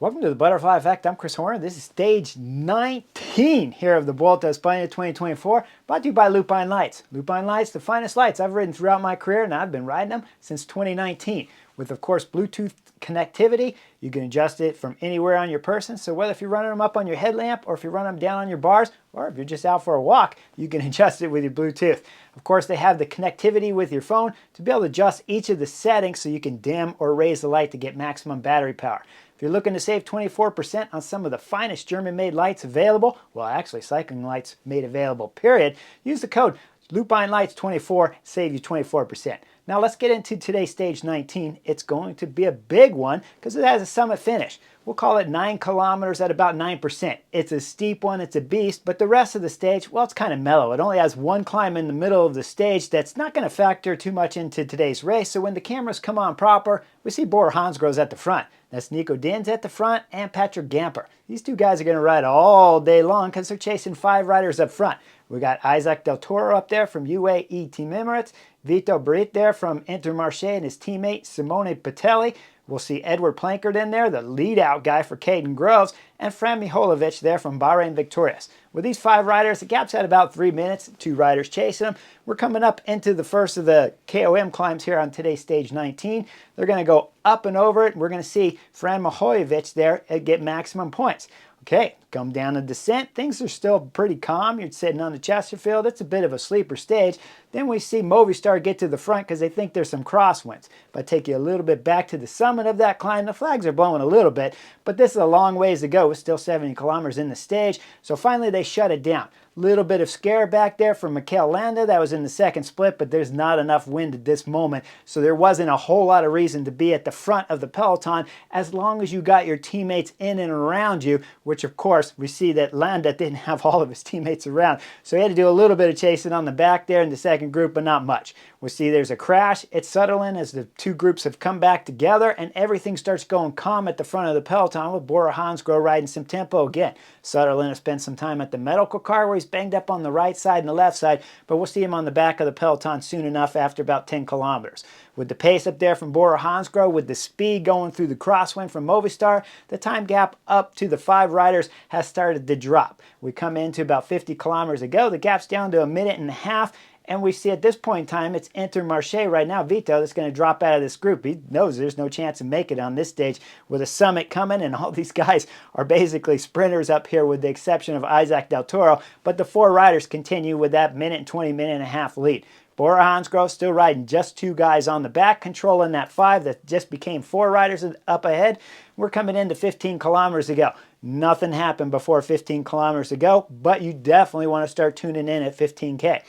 Welcome to the Butterfly Effect. I'm Chris Horner. This is stage 19 here of the Vuelta a España 2024, brought to you by Lupine Lights. Lupine Lights, the finest lights I've ridden throughout my career, and I've been riding them since 2019. With, of course, Bluetooth connectivity, you can adjust it from anywhere on your person. So whether if you're running them up on your headlamp, or if you're running them down on your bars, or if you're just out for a walk, you can adjust it with your Bluetooth. Of course, they have the connectivity with your phone to be able to adjust each of the settings so you can dim or raise the light to get maximum battery power. If you're looking to save 24% on some of the finest German-made lights available, well, actually cycling lights made available, period, use the code LupineLights24, save you 24%. Now let's get into today's stage 19. It's going to be a big one because it has a summit finish. We'll call it 9 kilometers at about 9%. It's a steep one, it's a beast, but the rest of the stage, well, it's kind of mellow. It only has one climb in the middle of the stage that's not going to factor too much into today's race. So when the cameras come on proper, we see Bora Hansgrohe at the front. That's Nico Dins at the front and Patrick Gamper. These two guys are going to ride all day long because they're chasing 5 riders up front. We got Isaac Del Toro up there from UAE Team Emirates, Vito Britt there from Intermarché and his teammate Simone Patelli. We'll see Edward Plankert in there, the lead-out guy for Caden Groves, and Fran Miholovic there from Bahrain Victorious. With these 5 riders, the gap's at about 3 minutes, 2 riders chasing them. We're coming up into the first of the KOM climbs here on today's stage 19. They're going to go up and over it, and we're going to see Fran Miholovic there get maximum points. Okay, come down the descent. Things are still pretty calm. You're sitting on the Chesterfield. It's a bit of a sleeper stage. Then we see Movistar get to the front because they think there's some crosswinds. If I take you a little bit back to the summit of that climb, the flags are blowing a little bit, but this is a long ways to go. It's still 70 kilometers in the stage. So finally they shut it down. Little bit of scare back there from Mikel Landa. That was in the second split, but there's not enough wind at this moment. So there wasn't a whole lot of reason to be at the front of the peloton as long as you got your teammates in and around you, which of course we see that Landa didn't have all of his teammates around. So he had to do a little bit of chasing on the back there in the second group, but not much. We see there's a crash at Sutherland as the two groups have come back together and everything starts going calm at the front of the peloton with Bora Hansgrohe riding some tempo again. Sutherland has spent some time at the medical car where he's banged up on the right side and the left side, but we'll see him on the back of the peloton soon enough after about 10 kilometers. With the pace up there from Bora Hansgrohe, with the speed going through the crosswind from Movistar, the time gap up to the 5 riders has started to drop. We come into about 50 kilometers ago, the gap's down to 1.5 minutes, and we see at this point in time, it's Intermarché right now, Vito, that's going to drop out of this group. He knows there's no chance of making it on this stage with a summit coming, and all these guys are basically sprinters up here with the exception of Isaac Del Toro, but the 4 riders continue with that minute and 20 minute and a half lead. Bora Hansgrohe still riding just 2 guys on the back, controlling that 5 that just became 4 riders up ahead. We're coming into 15 kilometers ago. Nothing happened before 15 kilometers ago, but you definitely want to start tuning in at 15K.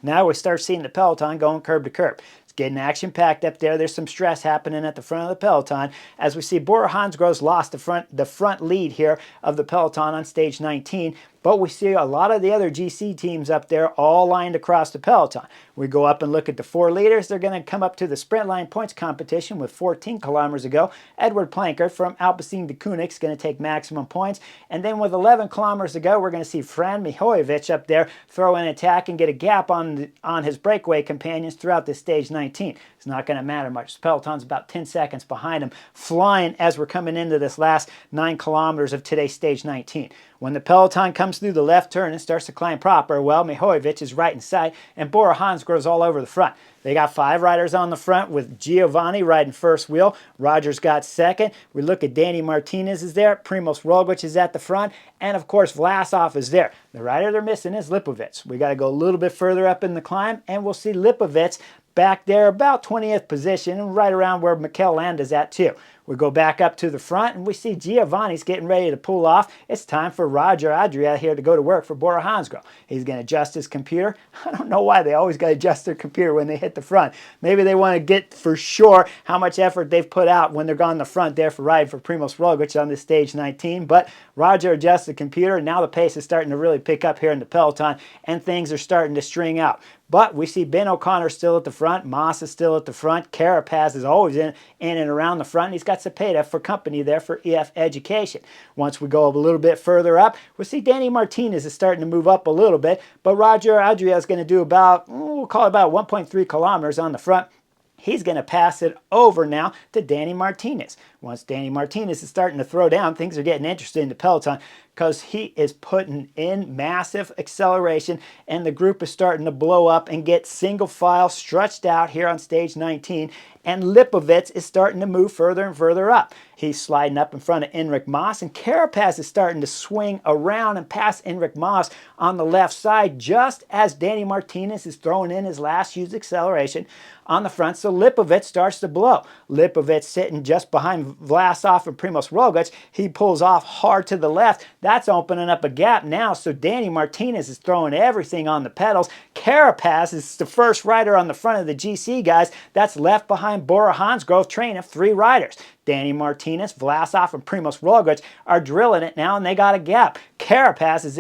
Now we start seeing the peloton going curb to curb. It's getting action-packed up there. There's some stress happening at the front of the peloton as we see Bora Hansgrohe's lost the front lead here of the peloton on stage 19. But we see a lot of the other GC teams up there all lined across the peloton. We go up and look at the 4 leaders. They're going to come up to the sprint line points competition with 14 kilometers ago. Edward Plankert from Alpecin de Koenigs is going to take maximum points. And then with 11 kilometers ago, we're going to see Fran Miholovic up there throw an attack and get a gap on his breakaway companions throughout this stage 19. It's not going to matter much. The peloton's about 10 seconds behind him, flying as we're coming into this last 9 kilometers of today's stage 19. When the peloton comes through the left turn and starts to climb proper, well, Miholovic is right in sight, and Bora Hansgrohe is all over the front. They got 5 riders on the front with Giovanni riding first wheel. Roger's got second. We look at Danny Martinez is there. Primoz Roglic is at the front. And of course, Vlasov is there. The rider they're missing is Lipovic. We got to go a little bit further up in the climb, and we'll see Lipovic back there about 20th position and right around where Mikel Landa is at too. We go back up to the front and we see Giovanni's getting ready to pull off. It's time for Roger Adria here to go to work for Bora Hansgrohe. He's going to adjust his computer. I don't know why they always got to adjust their computer when they hit the front. Maybe they want to get for sure how much effort they've put out when they're on the front there for riding for Primoz Roglic on this stage 19. But Roger adjusts the computer and now the pace is starting to really pick up here in the peloton and things are starting to string out. But we see Ben O'Connor still at the front. Moss is still at the front. Carapaz is always in and around the front. And he's got Cepeda for company there for EF Education. Once we go a little bit further up, we'll see Danny Martinez is starting to move up a little bit. But Roger Adria is going to do about, we'll call it about 1.3 kilometers on the front. He's going to pass it over now to Danny Martinez. Once Danny Martinez is starting to throw down, things are getting interesting in the peloton because he is putting in massive acceleration and the group is starting to blow up and get single file stretched out here on stage 19. And Lipovitz is starting to move further and further up. He's sliding up in front of Enric Mas, and Carapaz is starting to swing around and pass Enric Mas on the left side just as Danny Martinez is throwing in his last used acceleration on the front. So Lipovitz starts to blow. Lipovitz sitting just behind Vlasov and Primoz Roglic. He pulls off hard to the left. That's opening up a gap now. So Danny Martinez is throwing everything on the pedals. Carapaz is the first rider on the front of the GC guys that's left behind Bora Hansgrohe train of 3 riders. Danny Martinez, Vlasov, and Primoz Roglic are drilling it now, and they got a gap. Carapaz is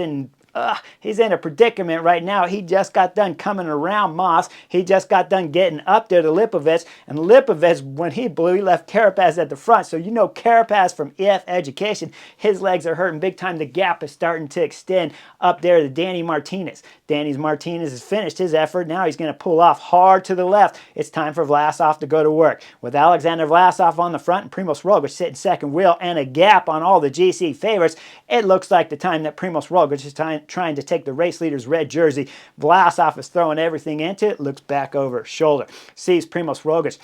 he's in a predicament right now. He just got done coming around Mas. He just got done getting up there to Lipovitz. And Lipovitz, when he blew, he left Carapaz at the front. So you know Carapaz from EF Education, his legs are hurting big time. The gap is starting to extend up there to Danny Martinez. Danny Martinez has finished his effort. Now he's going to pull off hard to the left. It's time for Vlasov to go to work. With Alexander Vlasov on the front and Primoz Roglic sitting second wheel and a gap on all the GC favorites, it looks like the time that Primoz Roglic is trying to take the race leader's red jersey. Vlasov is throwing everything into it, looks back over his shoulder, sees Primoz Roglic.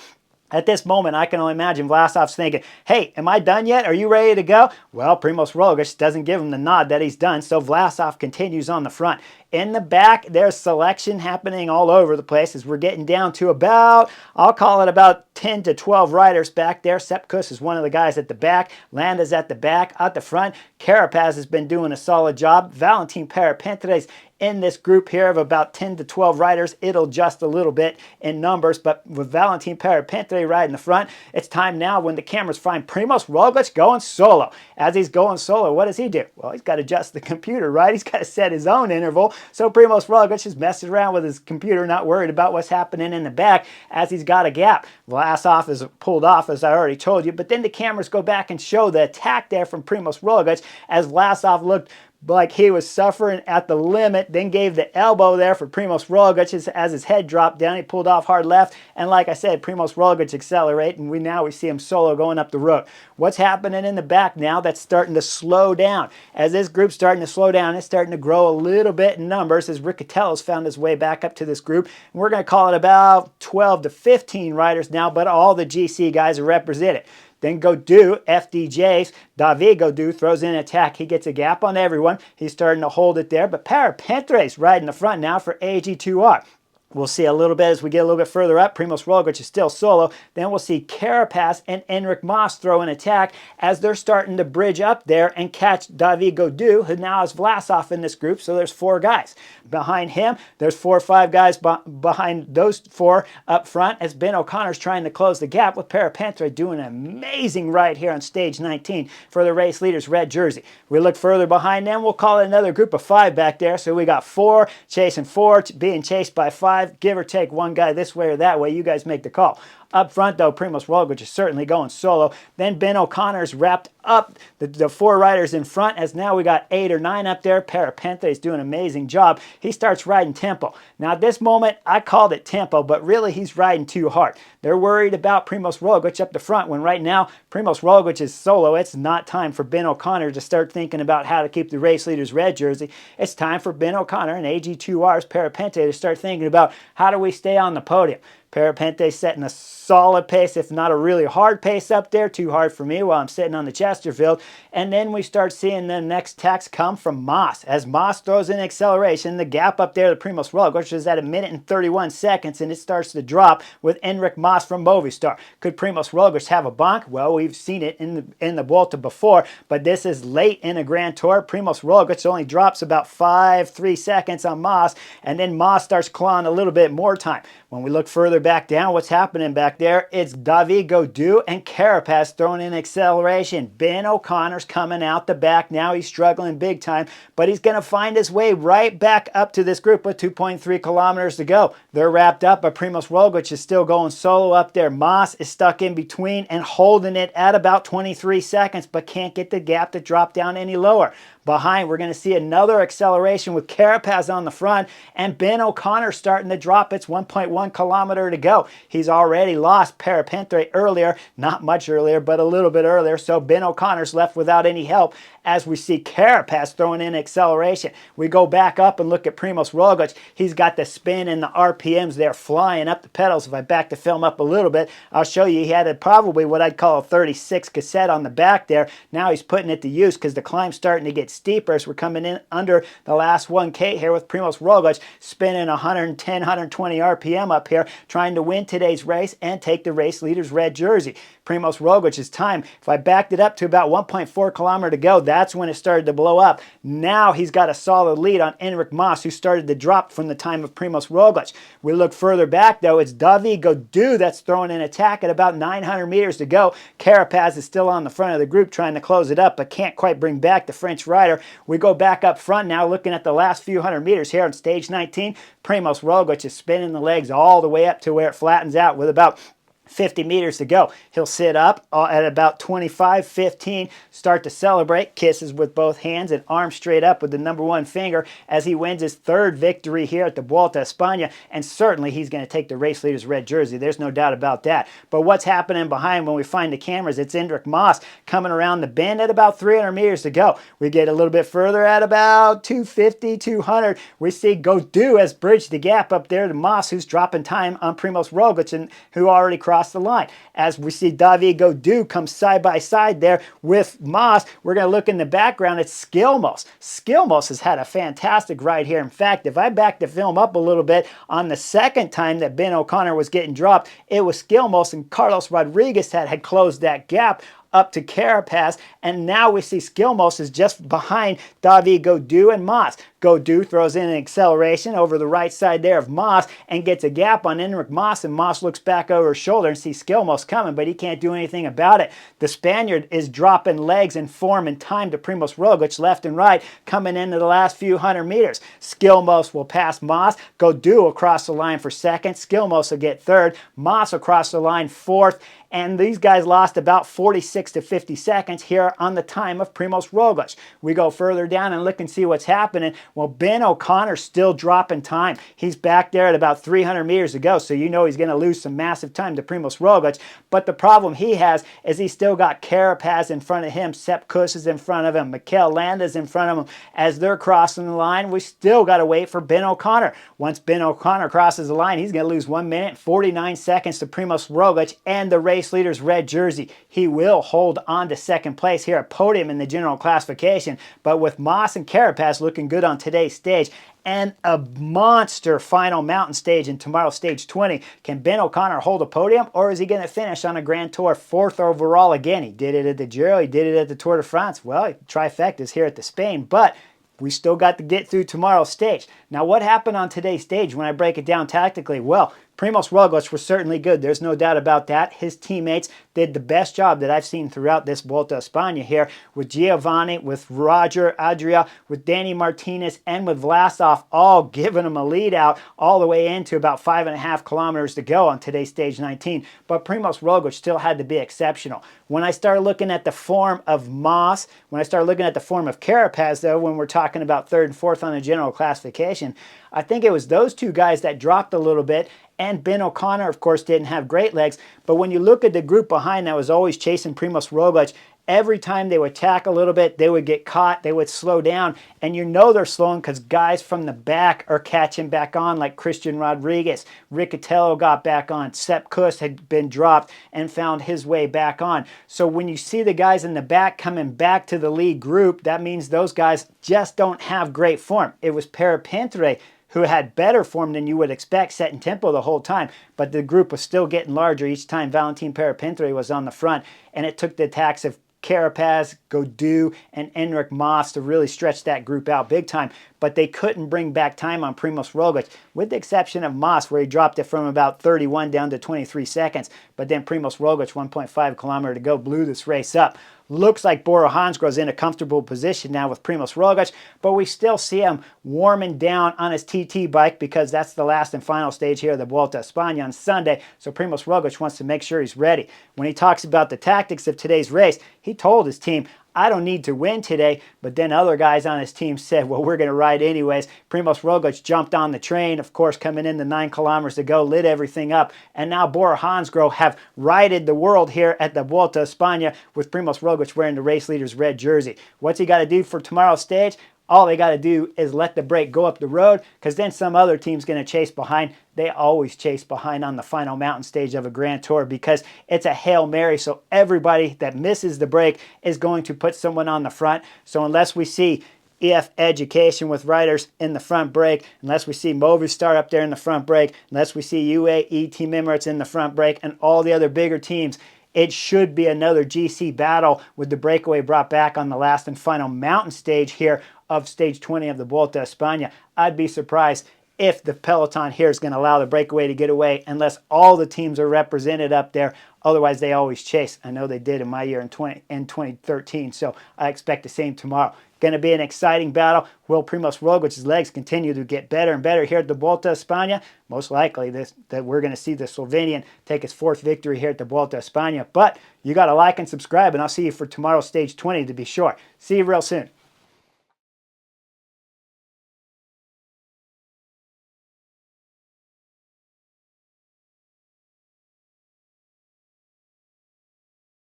At this moment, I can only imagine Vlasov's thinking, hey, am I done yet? Are you ready to go? Well, Primoz Roglic doesn't give him the nod that he's done, so Vlasov continues on the front. In the back, there's selection happening all over the place as we're getting down to about, I'll call it about 10 to 12 riders back there. Sepp Kuss is one of the guys at the back. Landa's at the back. At the front, Carapaz has been doing a solid job. Valentin Perepintres in this group here of about 10 to 12 riders. It'll adjust a little bit in numbers, but with Valentin Perepintres right in the front, it's time now when the cameras find Primoz Roglic going solo. As he's going solo, what does he do? Well, he's got to adjust the computer, right? He's got to set his own interval. So Primoz Roglic is messing around with his computer, not worried about what's happening in the back as he's got a gap. Vlasov is pulled off, as I already told you, but then the cameras go back and show the attack there from Primoz Roglic as Vlasov looked like he was suffering at the limit, then gave the elbow there for Primoz Roglic as his head dropped down. He pulled off hard left, and like I said, Primoz Roglic accelerate, and we see him solo going up the road. What's happening in the back now that's starting to slow down? As this group's starting to slow down, it's starting to grow a little bit in numbers as Riccatello's found his way back up to this group. And we're going to call it about 12 to 15 riders now, but all the GC guys are represented. Then Gaudu, FDJs, David Gaudu throws in an attack. He gets a gap on everyone. He's starting to hold it there, but Perepintres right in the front now for AG2R. We'll see a little bit as we get a little bit further up. Primoz Roglic is still solo. Then we'll see Carapaz and Enric Mas throw an attack as they're starting to bridge up there and catch David Gaudu, who now has Vlasov in this group. So there's 4 guys. Behind him, there's 4 or 5 guys behind those 4 up front as Ben O'Connor's trying to close the gap with Perepintres doing an amazing ride here on stage 19 for the race leader's red jersey. We look further behind them, we'll call it another group of 5 back there. So we got 4 chasing 4, being chased by 5. Give or take one guy this way or that way. You guys make the call. Up front, though, Primoz Roglic is certainly going solo. Then Ben O'Connor's wrapped up the 4 riders in front as now we got 8 or 9 up there. Perepintres is doing an amazing job. He starts riding tempo. Now, at this moment, I called it tempo, but really he's riding too hard. They're worried about Primoz Roglic up the front when right now Primoz Roglic is solo. It's not time for Ben O'Connor to start thinking about how to keep the race leader's red jersey. It's time for Ben O'Connor and AG2R's Perepintres to start thinking about how do we stay on the podium. Perepintres setting a solid pace, if not a really hard pace up there. Too hard for me while I'm sitting on the Chesterfield. And then we start seeing the next text come from Mas. As Mas throws in acceleration, the gap up there to Primoz Roglic is at 1 minute and 31 seconds, and it starts to drop with Enric Mas from Movistar. Could Primoz Roglic have a bonk? Well, we've seen it in the Vuelta before, but this is late in a Grand Tour. Primoz Roglic only drops about 3 seconds on Mas, and then Mas starts clawing a little bit more time. When we look further back down, what's happening back there? It's David Gaudu and Carapaz throwing in acceleration. Ben O'Connor's coming out the back now. He's struggling big time, but he's going to find his way right back up to this group with 2.3 kilometers to go. They're wrapped up, but Primoz Roglic is still going solo up there. Mas is stuck in between and holding it at about 23 seconds, but can't get the gap to drop down any lower. Behind, we're going to see another acceleration with Carapaz on the front, and Ben O'Connor starting to drop. It's 1.1 kilometer to go. He's already lost Parapente earlier, not much earlier, but a little bit earlier, so Ben O'Connor's left without any help as we see Carapaz throwing in acceleration. We go back up and look at Primož Roglič. He's got the spin and the RPMs there flying up the pedals. If I back the film up a little bit, I'll show you he had probably what I'd call a 36 cassette on the back there. Now he's putting it to use because the climb's starting to get steeper as we're coming in under the last 1K here with Primož Roglič spinning 110, 120 RPM up here, trying to win today's race and take the race leader's red jersey. Primož Roglic's time, if I backed it up to about 1.4 kilometer to go, that's when it started to blow up. Now he's got a solid lead on Enric Mas, who started to drop from the time of Primož Roglic. We look further back, though, it's David Gaudu that's throwing an attack at about 900 meters to go. Carapaz is still on the front of the group trying to close it up, but can't quite bring back the French rider. We go back up front now, looking at the last few hundred meters here on stage 19. Primož Roglic is spinning the legs all the way up to where it flattens out with about 50 meters to go. He'll sit up at about 25-15, start to celebrate, kisses with both hands and arms straight up with the number one finger as he wins his third victory here at the Vuelta a España, and certainly he's going to take the race leader's red jersey. There's no doubt about that. But what's happening behind when we find the cameras, it's Enric Mas coming around the bend at about 300 meters to go. We get a little bit further at about 250, 200. We see Gaudu has bridged the gap up there to Mas, who's dropping time on Primož Roglic, and who already crossed the line. As we see David Gaudu come side by side there with Mas, we're going to look in the background at Skilmos. Skilmos has had a fantastic ride here. In fact, if I back the film up a little bit, on the second time that Ben O'Connor was getting dropped, it was Skilmos and Carlos Rodriguez that had closed that gap up to Carapaz, and now we see Skilmos is just behind David Gaudu and Mas. Gaudu throws in an acceleration over the right side there of Mas and gets a gap on Enric Mas, and Mas looks back over his shoulder and sees Skilmos coming, but he can't do anything about it. The Spaniard is dropping legs and form and time to Primož Roglic left and right coming into the last few hundred meters. Skilmos will pass Mas. Gaudu will cross the line for second. Skilmos will get third. Mas will cross the line fourth. And these guys lost about 46 to 50 seconds here on the time of Primož Roglic. We go further down and look and see what's happening. Well, Ben O'Connor's still dropping time. He's back there at about 300 meters to go, so you know he's going to lose some massive time to Primož Roglic. But the problem he has is he's still got Carapaz in front of him, Sepp Kuss is in front of him, Mikel Landa's in front of him. As they're crossing the line, we still got to wait for Ben O'Connor. Once Ben O'Connor crosses the line, he's going to lose 1 minute, 49 seconds to Primož Roglic and the race leader's red jersey. He will hold on to second place here at podium in the general classification, but with Mas and Carapaz looking good on today's stage and a monster final mountain stage in tomorrow's stage 20, can Ben O'Connor hold a podium, or is he going to finish on a Grand Tour fourth overall again? He did it at the Giro, he did it at the Tour de France. Well, trifecta's here at the Spain, but we still got to get through tomorrow's stage. Now, what happened on today's stage when I break it down tactically? Well, Primož Roglic was certainly good. There's no doubt about that. His teammates did the best job that I've seen throughout this Vuelta a España here, with Giovanni, with Roger, Adria, with Danny Martinez, and with Vlasov, all giving him a lead out all the way into about 5.5 kilometers to go on today's stage 19. But Primož Roglic still had to be exceptional. When I started looking at the form of Mas, when I started looking at the form of Carapaz, though, when we're talking about third and fourth on the general classification, I think it was those two guys that dropped a little bit, and Ben O'Connor, of course, didn't have great legs. But when you look at the group behind that was always chasing Primož Roglic, every time they would tack a little bit, they would get caught, they would slow down, and you know they're slowing because guys from the back are catching back on, like Christian Rodriguez. Riccatello got back on. Sepp Kuss had been dropped and found his way back on. So when you see the guys in the back coming back to the lead group, that means those guys just don't have great form. It was Parapente who had better form than you would expect, setting tempo the whole time, but the group was still getting larger each time Valentin Parapente was on the front, and it took the attacks of Carapaz, Gaudu, and Enric Mas to really stretch that group out big time, but they couldn't bring back time on Primož Roglic, with the exception of Mas, where he dropped it from about 31 down to 23 seconds, but then Primož Roglic, 1.5 kilometer to go, blew this race up. Looks like Bora Hansgrohe's in a comfortable position now with Primož Roglic, but we still see him warming down on his TT bike because that's the last and final stage here of the Vuelta a España on Sunday, so Primož Roglic wants to make sure he's ready. When he talks about the tactics of today's race, he told his team, I don't need to win today. But then other guys on his team said, well, we're going to ride anyways. Primoz Roglic jumped on the train, of course, coming in the 9 kilometers to go, lit everything up. And now Bora Hansgrohe have righted the world here at the Vuelta a España with Primoz Roglic wearing the race leader's red jersey. What's he got to do for tomorrow's stage? All they got to do is let the break go up the road, because then some other team's going to chase behind. They always chase behind on the final mountain stage of a Grand Tour because it's a Hail Mary. So everybody that misses the break is going to put someone on the front. So unless we see EF Education with riders in the front break, unless we see Movistar up there in the front break, unless we see UAE Team Emirates in the front break, and all the other bigger teams, it should be another GC battle with the breakaway brought back on the last and final mountain stage here of stage 20 of the Vuelta a España. I'd be surprised if the peloton here is going to allow the breakaway to get away unless all the teams are represented up there. Otherwise, they always chase. I know they did in my year in 2013, so I expect the same tomorrow. Going to be an exciting battle. Will Primoz Roglic's legs continue to get better and better here at the Vuelta a España? Most likely that we're going to see the Slovenian take his 4th victory here at the Vuelta a España. But you got to like and subscribe, and I'll see you for tomorrow's stage 20 to be sure. See you real soon.